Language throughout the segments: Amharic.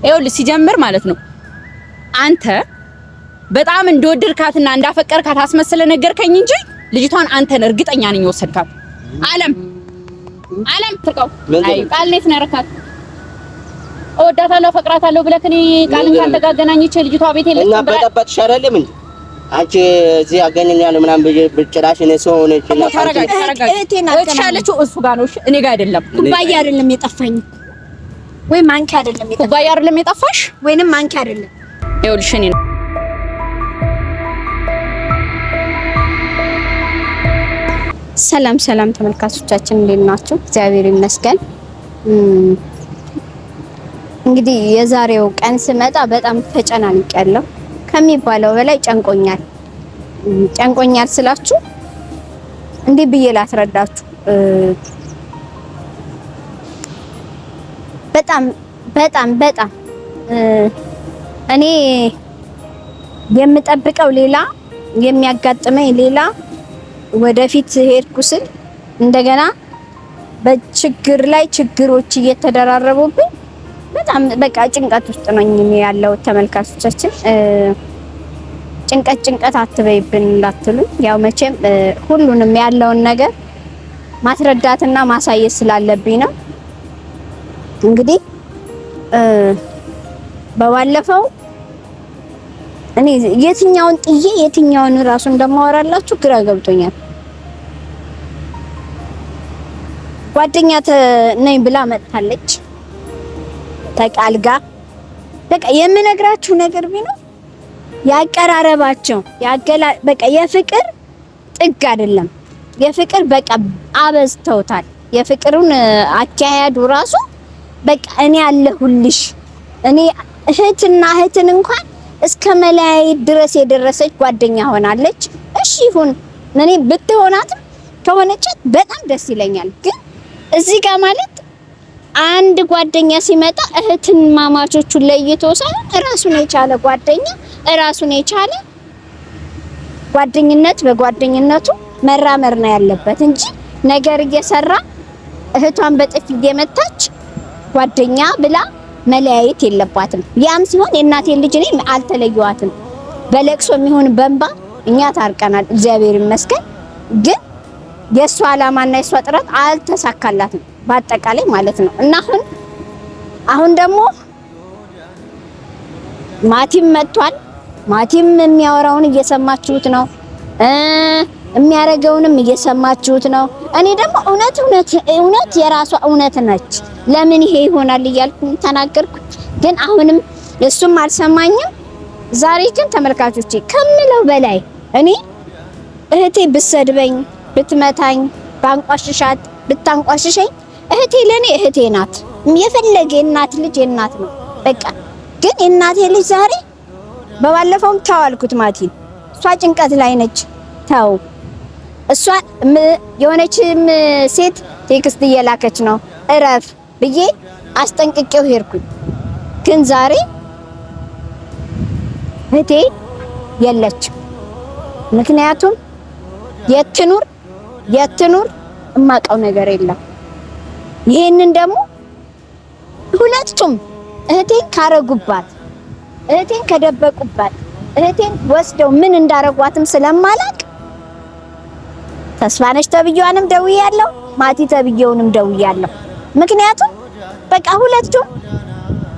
ይኸውልህ ሲጀምር ማለት ነው አንተ በጣም እንደወደድካትና እንዳፈቀርካት አስመስለ ነገርከኝ እንጂ ልጅቷን አንተን እርግጠኛ ነኝ ወሰድካት። ዓለም ትርቀው አይ ቃል ነው የተነረካት እወዳታለሁ ፈቅራታለሁ ብለህ እኔ ቃልን ካንተ ጋር አገናኝቼ ልጅቷ ቤት የለችም እና በጠበጥሽ አይደለም እንዴ አንቺ እዚህ አገናኛለሁ ምናምን ብጭራሽ እኔ ሰው ሆነች እና ተረጋጋ እቻለችው እሱ ጋር ነው እኔ ጋር አይደለም። ኩባያ አይደለም የጠፋኝ ወይ ማንኪያ አይደለም የጠፋኝ ኩባያ አይደለም የጠፋሽ ወይንም ማንኪያ አይደለም። ይኸውልሽ እኔ ሰላም ተመልካቾቻችን እንዴት ናችሁ? እግዚአብሔር ይመስገን። እንግዲህ የዛሬው ቀን ስመጣ በጣም ተጨናንቄያለሁ ከሚባለው በላይ ጨንቆኛል ስላችሁ እንዴ ብዬ ላስረዳችሁ። በጣም እኔ የምጠብቀው ሌላ የሚያጋጥመኝ ሌላ ወደፊት ሄድኩ ስል እንደገና በችግር ላይ ችግሮች እየተደራረቡብኝ በጣም በቃ ጭንቀት ውስጥ ነኝ ያለው። ተመልካቾቻችን ጭንቀት አትበይብን እንዳትሉ፣ ያው መቼም ሁሉንም ያለውን ነገር ማስረዳትና ማሳየት ስላለብኝ ነው። እንግዲህ በባለፈው እኔ የትኛውን ጥዬ የትኛውን ራሱ እንደማወራላችሁ ግራ ገብቶኛል። ጓደኛ ነኝ ብላ መጥታለች ተቃልጋ። በቃ የምነግራችሁ ነገር ቢኖር ያቀራረባቸው በቃ የፍቅር ጥግ አይደለም። የፍቅር በቃ አበዝተውታል። የፍቅሩን አካያዱ ራሱ በቃ እኔ አለሁልሽ እኔ እህትን እንኳን እስከ መለያየት ድረስ የደረሰች ጓደኛ ሆናለች። እሺ ይሁን እኔ ብትሆናትም ከሆነቻት በጣም ደስ ይለኛል። ግን እዚህ ጋር ማለት አንድ ጓደኛ ሲመጣ እህትን ማማቾቹን ለይቶ ሳይሆን ራሱን የቻለ ጓደኛ ራሱን የቻለ ጓደኝነት በጓደኝነቱ መራመር ነው ያለበት እንጂ ነገር እየሰራ እህቷን በጥፊ እየመታች ጓደኛ ብላ መለያየት የለባትም። ያም ሲሆን የእናቴን ልጅ እኔ አልተለየዋትም። በለቅሶ የሚሆን በእንባ እኛ ታርቀናል፣ እግዚአብሔር ይመስገን። ግን የሷ አላማና የሷ ጥረት አልተሳካላትም በአጠቃላይ ማለት ነው። እና አሁን ደግሞ ማቲም መጥቷል። ማቲም የሚያወራውን እየሰማችሁት ነው፣ የሚያረገውንም እየሰማችሁት ነው። እኔ ደግሞ እውነት የራሷ እውነት ነች። ለምን ይሄ ይሆናል እያልኩ ተናገርኩ። ግን አሁንም እሱም አልሰማኝም። ዛሬ ግን ተመልካቾቼ ከምለው በላይ እኔ እህቴ ብትሰድበኝ፣ ብትመታኝ፣ ባንቋሽሻት፣ ብታንቋሽሸኝ እህቴ ለኔ እህቴ ናት። የፈለገ እናት ልጅ እናት ነው በቃ። ግን እናቴ ልጅ ዛሬ በባለፈውም ታዋልኩት ማቲን እሷ ጭንቀት ላይ ነች ተው እሷ የሆነችም ሴት ቴክስት እየላከች ነው እረፍ ብዬ አስጠንቅቄው ሄድኩኝ። ግን ዛሬ እህቴ የለችም። ምክንያቱም የትኑር እማቀው ነገር የለም። ይሄንን ደግሞ ሁለቱም እህቴን ካረጉባት፣ እህቴን ከደበቁባት፣ እህቴን ወስደው ምን እንዳረጓትም ስለማላቅ ተስፋነሽ ተብዬዋንም ደውያለሁ፣ ማቲ ተብዬውንም ደውያለሁ። ምክንያቱም በቃ ሁለቱም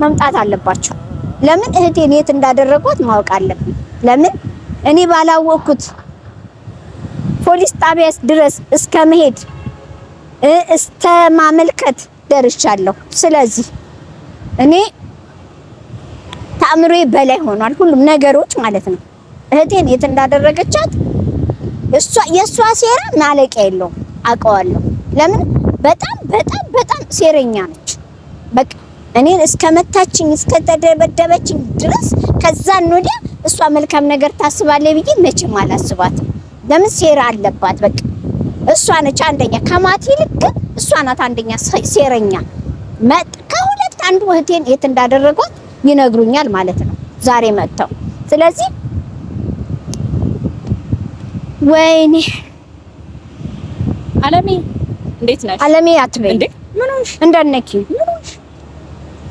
መምጣት አለባቸው። ለምን እህቴን የት እንዳደረጓት ማወቅ አለብኝ። ለምን እኔ ባላወቅኩት ፖሊስ ጣቢያ ድረስ እስከ መሄድ እስከ ማመልከት ደርሻለሁ። ስለዚህ እኔ ተአምሮዬ በላይ ሆኗል ሁሉም ነገሮች ማለት ነው። እህቴን የት እንዳደረገቻት የሷ ሴራ ማለቂያ የለውም አውቀዋለሁ። ለምን በጣም ሴረኛ ነች። በቃ እኔን እስከመታችኝ እስከተደበደበችኝ ድረስ ከዛን ወዲያ እሷ መልካም ነገር ታስባለች ብዬ መቼም አላስባትም። ለምን ሴራ አለባት። በቃ እሷ ነች አንደኛ፣ ከማቲ ይልቅ እሷ ናት አንደኛ ሴረኛ። ከሁለት አንዱ እህቴን የት እንዳደረጓት ይነግሩኛል ማለት ነው ዛሬ መጥተው። ስለዚህ ወይኔ አለሜ እንዴት ነሽ? አለሜ አትበይ እንዴ! ምን ሆንሽ? እንዳነኪ ምን ሆንሽ?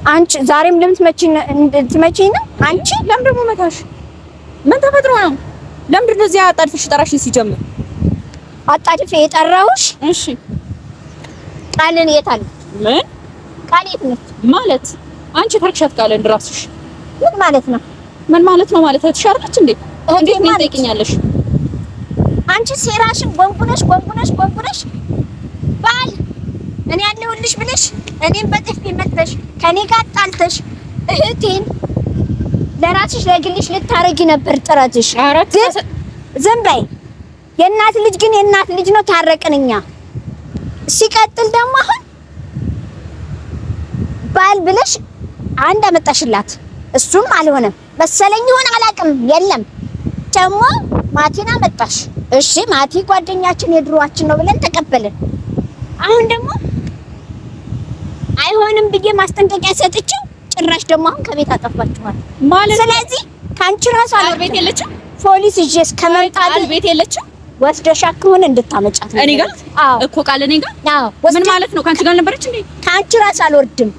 አንቺ ዛሬም ልትመጪ ነው? አንቺ ለምን ደግሞ መታሽ? ምን ተፈጥሮ ነው? ለምንድን ነው እዚያ አጣድፍሽ ጠራሽኝ? ሲጀምር አጣድፌ የጠራሁሽ? እሺ ቃልን የት አለ? ምን ቃል የት ነች? ማለት አንቺ ተርክሻት ቃልን ራስሽ ምን ማለት ነው? ምን ማለት ነው? ማለት ተሻርለች እንዴ? እንዴት ነው ትጠይቂኛለሽ? አንቺ ሴራሽን ጎንጉነሽ ባል እኔ ያለሁልሽ ብለሽ እኔን በጥፊ መተሽ ከኔ ጋር ጣልተሽ እህቴን ለራስሽ ለግልሽ ልታረጊ ነበር ጥረትሽ። ግን ዝም በይ። የእናት ልጅ ግን የእናት ልጅ ነው። ታረቅን እኛ። ሲቀጥል ደግሞ አሁን ባል ብለሽ አንድ አመጣሽላት፣ እሱም አልሆነም መሰለኝ ይሆን አላውቅም። የለም ደግሞ ማቲና መጣሽ። እሺ ማቲ ጓደኛችን የድሮዋችን ነው ብለን ተቀበልን። አሁን ደግሞ አይሆንም ብዬ ማስጠንቀቂያ ሰጥቼው ጭራሽ ደግሞ አሁን ከቤት አጠፋችኋል ማለት። ስለዚህ ካንቺ ራስ ቤት የለችም ፖሊስ ይዤስ ከመምጣት ቤት የለችም ወስደሻ ከሆነ እንድታመጫት ነው። እኔ ጋር እኮ ቃል እኔ ጋር ምን ማለት ነው? ካንቺ ጋር ነበረች እንዴ? ካንቺ ራስ አልወርድም።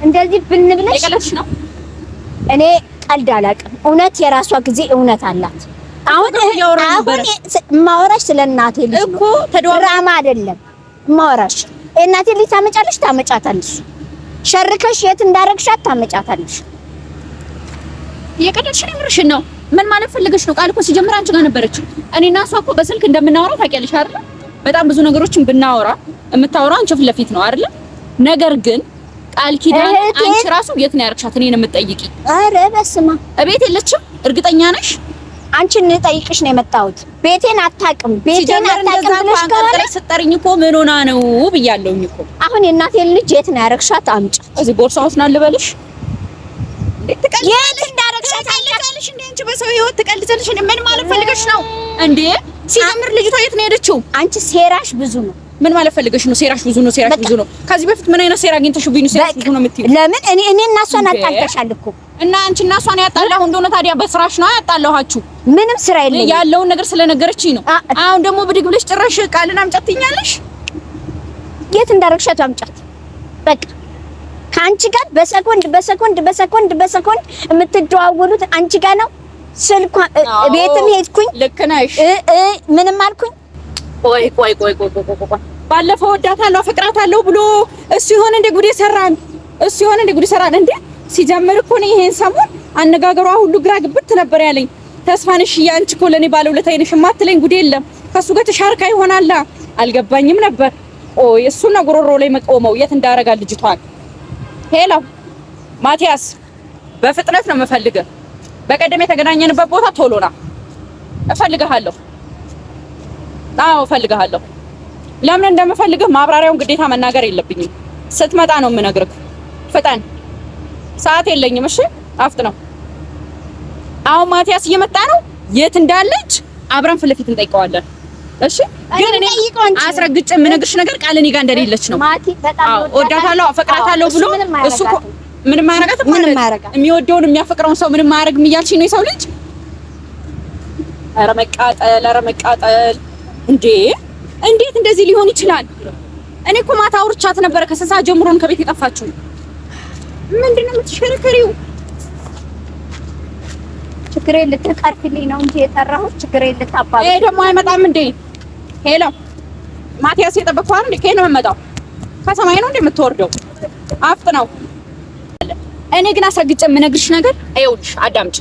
እንደዚህ ብንብለሽ የቀለድሽ ነው። እኔ ቀልድ አላውቅም። እውነት የራሷ ጊዜ እውነት አላት። አሁን ማወራሽ ስለ እናቴ ልጅ እኮ ድራማ አይደለም ማወራሽ። እናቴ ልጅ ታመጫለሽ፣ ታመጫታለሽ። ሸርከሽ የት እንዳረግሻት ታመጫታለሽ። የቀለድሽ ነው። ምርሽን ነው። ምን ማለት ፈልገሽ ነው? ቃል እኮ ሲጀምር አንቺ ጋር ነበረች። እኔና እሷ እኮ በስልክ እንደምናወራ ታውቂያለሽ አይደል? በጣም ብዙ ነገሮችን ብናወራ የምታወራው አንቺ ፊት ለፊት ነው አይደል? ነገር ግን ቃል ኪዳን አንቺ ራሱ የት ነው ያረግሻት? እኔን የምትጠይቂ? አረ በስማ እቤት የለችም። እርግጠኛ ነሽ? አንቺን ልጠይቅሽ ነው የመጣሁት። ቤቴን አታውቅም። ቤቴን አታውቅም ብለሽ ከሆነ ስጠሪኝ እኮ ምን ሆና ነው ብያለሁኝ እኮ። አሁን የእናቴን ልጅ የት ነው ያረግሻት? አምጪ። እዚህ ቦርሳ ውስጥ ነው ልበልሽ? የት እንዳረግሻት ታውቂያለሽ እንዴ? አንቺ በሰው ህይወት ትቀልጃለሽ እንዴ? ምን ማለት ፈልገሽ ነው እንዴ? ሲጀምር ልጅቷ የት ነው ሄደችው? አንቺ ሴራሽ ብዙ ነው። ምን ማለት ፈልገሽ ነው? ሴራሽ ብዙ ነው፣ ሴራሽ ብዙ ነው። ከዚህ በፊት ምን አይነት ሴራ አግኝተሽብኝ ነው ሴራሽ ብዙ ነው የምትይው? ለምን እኔ እና እሷን አጣልተሻል እኮ። እና አንቺ እና እሷን ያጣላሁ እንደሆነ ታዲያ በስራሽ ነው ያጣላኋችሁ። ምንም ስራ የለኝም ያለውን ነገር ስለነገረችኝ ነው። አሁን ደግሞ ብድግ ብለሽ ጭራሽ ቃልን አምጫት ትይኛለሽ። የት እንዳረግሻት አምጫት። በቃ ከአንቺ ጋር በሰኮንድ የምትደዋወሉት አንቺ ጋር ነው። ስልኳ ቤትም ሄድኩኝ። ልክ ነሽ። ምንም አልኩኝ። ቆይ ባለፈው ወዳታለሁ አፈቅራታለሁ ብሎ እሱ ይሆን እንደ ጉዴ ሰራን እንዴ? ሲጀምር እኮ ነው ይሄን ሰሞን አነጋገሯ ሁሉ ግራ ግብት ነበር ያለኝ። ተስፋንሽ ያንቺ እኮ ለኔ ባለውለታዬ ነሽ የማትለኝ ጉዴ የለም። ከሱ ጋር ተሻርካ ይሆናላ አልገባኝም ነበር። ቆይ እሱና ጉሮሮ ላይ መቆመው የት እንዳረጋ ልጅቷን። ሄሎ ማቲያስ፣ በፍጥነት ነው የምፈልግህ። በቀደም የተገናኘንበት ቦታ ቶሎ ና፣ እፈልግሃለሁ። አዎ እፈልግሃለሁ። ለምን እንደምፈልግህ ማብራሪያውን ግዴታ መናገር የለብኝም። ስትመጣ ነው የምነግርህ። ፍጠን፣ ሰዓት የለኝም። እሺ አፍጥነው። አሁን ማቲያስ እየመጣ ነው። የት እንዳለች አብረን ፊት ለፊት እንጠይቀዋለን። እሺ ግን እኔ አስረግጬ የምነግርሽ ነገር ቃል እኔ ጋር እንደሌለች ነው። አዎ እወዳታለሁ፣ አፈቅራታለሁ ብሎ እሱ ምንም ማያረጋት የሚወደውን የሚያፈቅረውን ሰው ምንም ማያረግም እያልሽ ነው የሰው ልጅ? ኧረ መቃጠል እንዴ! እንዴት እንደዚህ ሊሆን ይችላል? እኔ እኮ ማታ አውርቻት ነበረ። ከስንት ሰዓት ጀምሮ ነው ከቤት የጠፋችው? ምንድነው የምትሽከረከሪው? ችግሬን ልትቀርፊልኝ ነው እንጂ የጠራሁት ችግሬን ልታባባ። ይሄ ደግሞ አይመጣም እንዴ? ሄሎ ማቲያስ፣ የጠበቅኩህ አይደል? ከየት ነው የምመጣው? ከሰማይ ነው እንዴ የምትወርደው? አፍጥ ነው። እኔ ግን አስረግጬ የምነግርሽ ነገር ይኸውልሽ፣ አዳምጪ።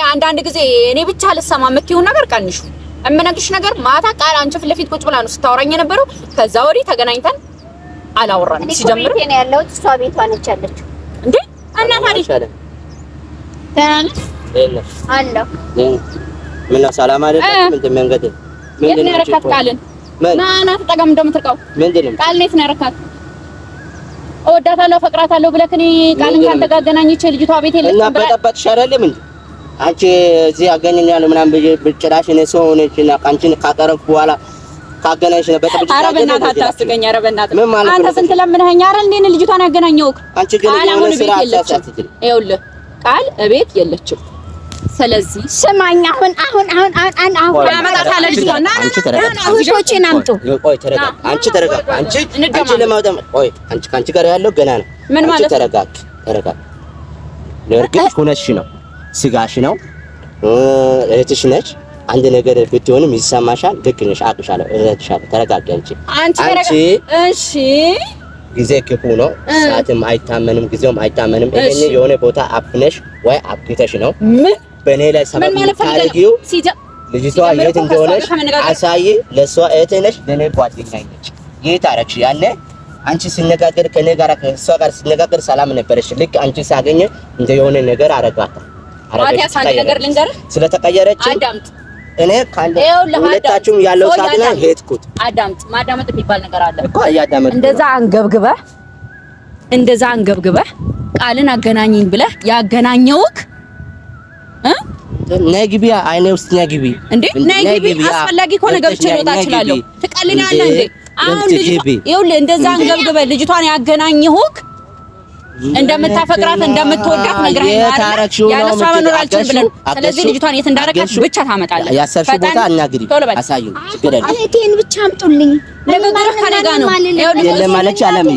አንዳንድ ጊዜ እኔ ብቻ ልሰማ የምትይው ነገር ቀንሹ። የምነግርሽ ነገር ማታ ቃል አንቺ ፊት ለፊት ቁጭ ብላ ነው ስታወራኝ የነበረው። ከዛ ወዲህ ተገናኝተን አላወራንም። ሲጀምር እኔ ያለሁት እሷ ቤቷ ነች ያለችው እንዴ? እና ታዲያ አለው ምን ነው ሰላም አይደለም? ምን መንገድ ምን ነው ያረካት? ቃልን ና ተጠጋም እንደምትርቀው ምንድነው ቃል ነው ያረካት? እወዳታለሁ አፈቅራታለሁ ብለህ እኔ ቃልን ካንተ ጋር አገናኝቼ ልጅቷ ቤት የለችም እና በጠበጥሽ አይደለም እንዴ? አንቺ እዚህ አገኘኛለሁ ምናምን ብጭራሽ እኔ ሰው ሆነችና አንቺን ካቀረብኩ በኋላ ካገናኝሽ ነው በጠበጥሽ። ኧረ በእናትህ አታስቀኝ። ኧረ በእናትህ አንተ ስንት ለምነኸኝ አይደል እንዴ ልጅቷን ያገናኘው? አንቺ ግን የሆነ ስራ አሳሳትኝ። ይኸውልህ ቃል እቤት የለችም። ስለዚህ ስማኝ፣ አሁን አመጣታለሁ ልጅቷን። አንቺ ተረጋጋ። እህቶቼን አምጡ። ቆይ ተረጋጋ። አንቺ ተረጋጋ። አንቺ ለማውጣት ቆይ አንቺ ካንቺ ጋር ያለው ገና ነው። ምን ማለት ተረጋግ። ለእርግጥ ሁነሽ ነው ስጋሽ ነው እህትሽ ነች። አንድ ነገር ብትሆንም ይሰማሻል። ልክ ነሽ፣ አቅሻለሁ፣ እረድሻለሁ። ተረጋጊ አንቺ። እሺ ጊዜ ክፉ ነው፣ ሰዓትም አይታመንም፣ ጊዜውም አይታመንም። ይሄን የሆነ ቦታ አፍነሽ ወይ አብቂተሽ ነው በእኔ ላይ ሰበብ ታርጊው። ልጅቷ የት እንደሆነች አሳይ። ለሷ እህት ነሽ፣ ለኔ ጓደኛ ነች። የት አረግሽ? ያኔ አንቺ ሲነጋገር ከኔ ጋር ከሷ ጋር ሲነጋገር ሰላም ነበረሽ። ልክ አንቺ ሳገኘ እንደ የሆነ ነገር አረጋታ ነገር ልንገርህ ስለተቀየረች አዳምጥ። እኔ ካለ ሁለታችሁም ያለው ሰዓት ላይ ሄድኩት። አዳምጥ። ማዳመጥ የሚባል ነገር አለ እኮ አያዳመጥ። እንደዛ አንገብግበህ ቃልን አገናኝኝ ብለህ ያገናኘውክ ነይ ግቢ፣ አይኔ ውስጥ ነይ ግቢ እንዴ! ነይ ግቢ። አስፈላጊ ከሆነ ገብቼ ልወጣ እችላለሁ። ትቀልናለህ እንዴ? አሁን ይኸውልህ፣ እንደዛ አንገብግበህ ልጅቷን ያገናኘሁክ እንደምታፈቅራት እንደምትወዳት ነግረኸኛል። ያለሷ መኖር አልችልም ብለን፣ ስለዚህ ልጅቷን የት እንዳደረጋት ብቻ ታመጣለህ። ያሰርሽ ቦታ አናግሪ፣ አሳዩኝ። ችግር የለም። እህቴን ብቻ አምጡልኝ። ንግግርህ ከእኔ ጋር ነው። የለም አለች አለም።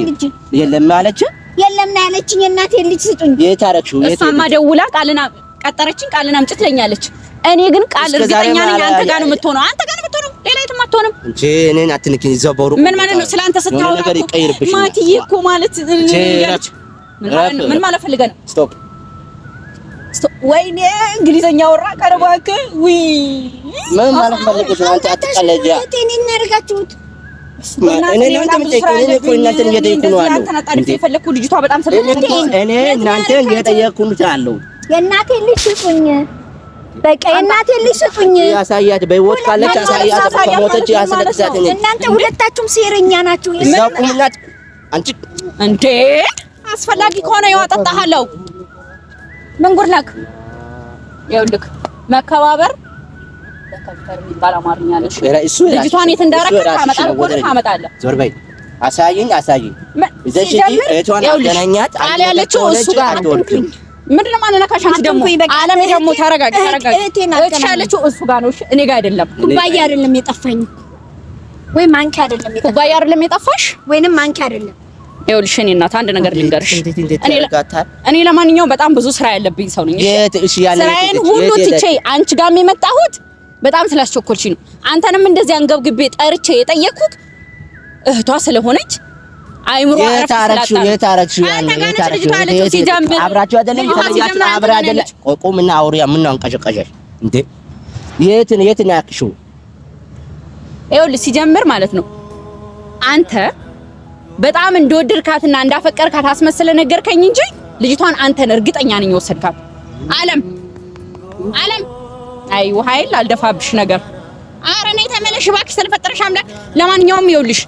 የለም አለች። የለም ነው ያለችኝ። እናቴን ልጅ ስጡኝ። የት አደረግሽው? እሷማ ደውላ ቃልና ቀጠረችኝ። ቃልን አምጪ ትለኛለች። እኔ ግን ቃል እርግጠኛ ነኝ አንተ ጋር ነው የምትሆነው። አንተ ጋር ነው የምትሆነው፣ ሌላ የትም አትሆንም እንጂ እኔን አትንኪኝ። እዛው በሩቅ ምን ማለት ነው? ስላንተ ስታወራ ነገር ይቀይርብሽ። ማትዬ እኮ ማለት ምን ማለት ፈልገህ ነው? ስቶፕ። ወይኔ እንግሊዘኛ ወራ ቀረባክ። ዊ ምን ማለት ፈልገህ ነው? አንተ አትቀለጃ። እኔ እናርጋችሁት እኔ እናንተን እየጠየኩ ነው አለው። አንተ የፈለኩ ልጅቷ በጣም ስለምትሄድ እኔ እናንተን እየጠየኩ ነው አለው። የእናቴን ልጅ ስጡኝ፣ በቃ የእናቴን ልጅ ስጡኝ። ያሳያት በህይወት ካለች ያሳያት፣ ከሞተች ያስለቅሳት። እናንተ ሁለታችሁም ሴረኛ ናችሁ። ይዘቁምላት አንቺ እንዴ! አስፈላጊ ከሆነ ያወጣጣሃለሁ። ምን ጉድ ነክ? ይኸውልህ መከባበር ለከብተር የሚባል አማርኛ አለሽ። ልጅቷን የት እንዳረከ ታመጣለህ። ዞር በይ። አሳይኝ። እዚህ እህቷን አገናኛት። አለ ያለችው እሱ ጋር ምንድነው? ማንነካሽ አንቺ ደግሞ አለም ደግሞ ተረጋጊ። እህትሽ ያለችው እሱ ጋር ነው፣ እኔ ጋር አይደለም። ኩባያ አይደለም የጠፋኝ፣ ወይ ማንኪያ አይደለም የጠፋሽ። ኩባያ አይደለም የጠፋሽ፣ ወይንም ማንኪያ አይደለም። ይኸውልሽ እኔ እናት አንድ ነገር ልንገርሽ። እኔ ለማንኛውም በጣም ብዙ ስራ ያለብኝ ሰው ነኝ። ስራዬን ሁሉ ትቼ አንቺ ጋር የመጣሁት በጣም ስላስቸኮልሽ ነው። አንተንም እንደዚህ አንገብግቤ ጠርቼ የጠየቅኩት እህቷ ስለሆነች አይምሮ አረፍሽ። የታረክሽው አብራችሁ አይደለም ተለያችሁ? አብራ አይደለም? ቆቁምና አውሪያ ምን ነው አንቀሸቀሸሽ እንዴ? የት ነው ያክሽው? ይኸውልህ ሲጀምር ማለት ነው አንተ በጣም እንደወደድካትና እንዳፈቀርካት አስመስለህ ነገርከኝ እንጂ ልጅቷን አንተን እርግጠኛ ነኝ ወሰድካት። አለም አይ ውሃይል አልደፋብሽ ነገር። ኧረ ነይ ተመለሽ እባክሽ ስለፈጠረሽ አምላክ። ለማንኛውም ይኸውልሽ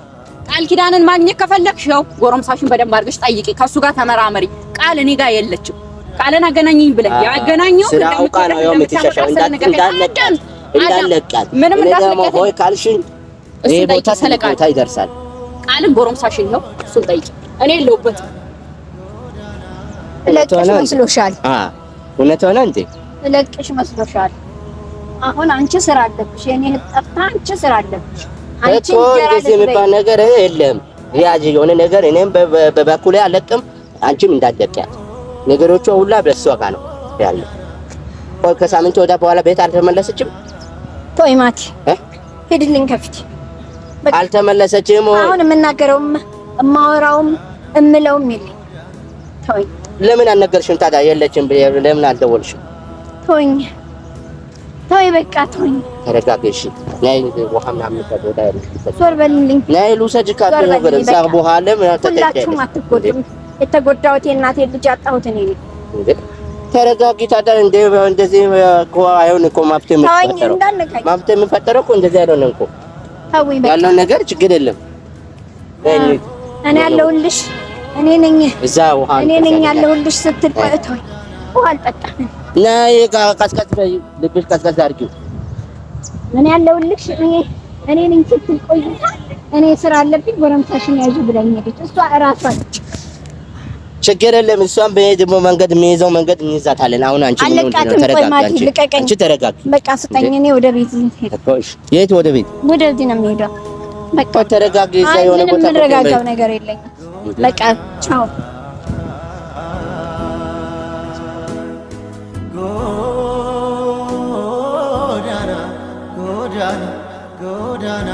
ቃል ኪዳንን ማግኘት ከፈለግሽ ያው ጎረምሳሽን በደንብ አድርገሽ ጠይቂ፣ ከሱ ጋር ተመራመሪ። ቃል እኔ ጋር የለችም። ቃልን አገናኘኝ ብለህ ያገናኘው እንዳውቃ ነው የምትሸሻው። እንዳለቃት ምንም እንዳትለቀት ሆይ ካልሽኝ ይሄ ቦታ ስለቃታ ይደርሳል። ቃልን ጎረምሳሽን ነው እሱን ጠይቂ። እኔ የለሁበትም። ለቅሽ መስሎሻል? እውነት ሆነ እንዴ? ለቅሽ መስሎሻል? አሁን አንቺ ስራ አለብሽ፣ የኔ ህጣታ አንቺ ስራ አለብሽ። አንቺ እንደዚህ የሚባል ነገር የለም። ያጂ የሆነ ነገር እኔም በበኩሌ አለቅም፣ አንቺም እንዳትደቂያት። ነገሮቿ ሁላ በሷ ጋር ነው ያለው። ቆይ ከሳምንት ወደ በኋላ ቤት አልተመለሰችም። ተይ ማቲ ሄድልኝ ከፊት አልተመለሰችም። አሁን የምናገረውም እማወራውም እምለውም የለኝም። ተይ ለምን አልነገርሽም ታዲያ? የለችም ለምን አልደወልሽም? ተይ በቃ ተይ። ተረጋጊ እሺ። ነይ ውሃ ምናምን ተጎዳ ዞር በልልኝ። ነይ ልውሰድሽ ካለ ነገር እዛ በኋላ ምን ሁላችሁም አትጎዱም። የተጎዳሁት የእናቴን ልጅ አጣሁት እኔ ነኝ። ተረጋጊ ታዲያ። እንደዚህ እኮ አይሆን እኮ ማብቴ የምፈጠረው እኮ እንደዚህ አይሆንም እኮ ያለው ነገር ችግር የለም። እኔ ያለሁልሽ እኔ ነኝ። እዛ ውሃ እኔ ነኝ ያለሁልሽ ስትል ቆይቶኝ ውሃ አልጠጣም። ነይ ቀዝቀዝ በይ፣ ልብሽ ቀዝቀዝ አድርጊው። እኔ ያለሁልሽ እኔ ነኝ ስትል ቆይታ እኔ ስራ አለብኝ ጎረምሳሽን ያዙ ብለኝ ሄደች። እሷ እራሷ ነች። ችግር የለም። እሷን በሄድሞ መንገድ የሚይዘው መንገድ እንይዛታለን። አሁን አንቺ ምን ተረጋጋች? አንቺ ተረጋጋ። በቃ ስጠኝ። እኔ ወደ ቤት ሄድ። የት ወደ ቤት? ወደዚህ ነው የምሄደው። በቃ ተረጋጊ። እዛ የሆነ ቦታ ምንም የምረጋጋው ነገር የለኝም። በቃ ቻው። ጎዳና ጎዳና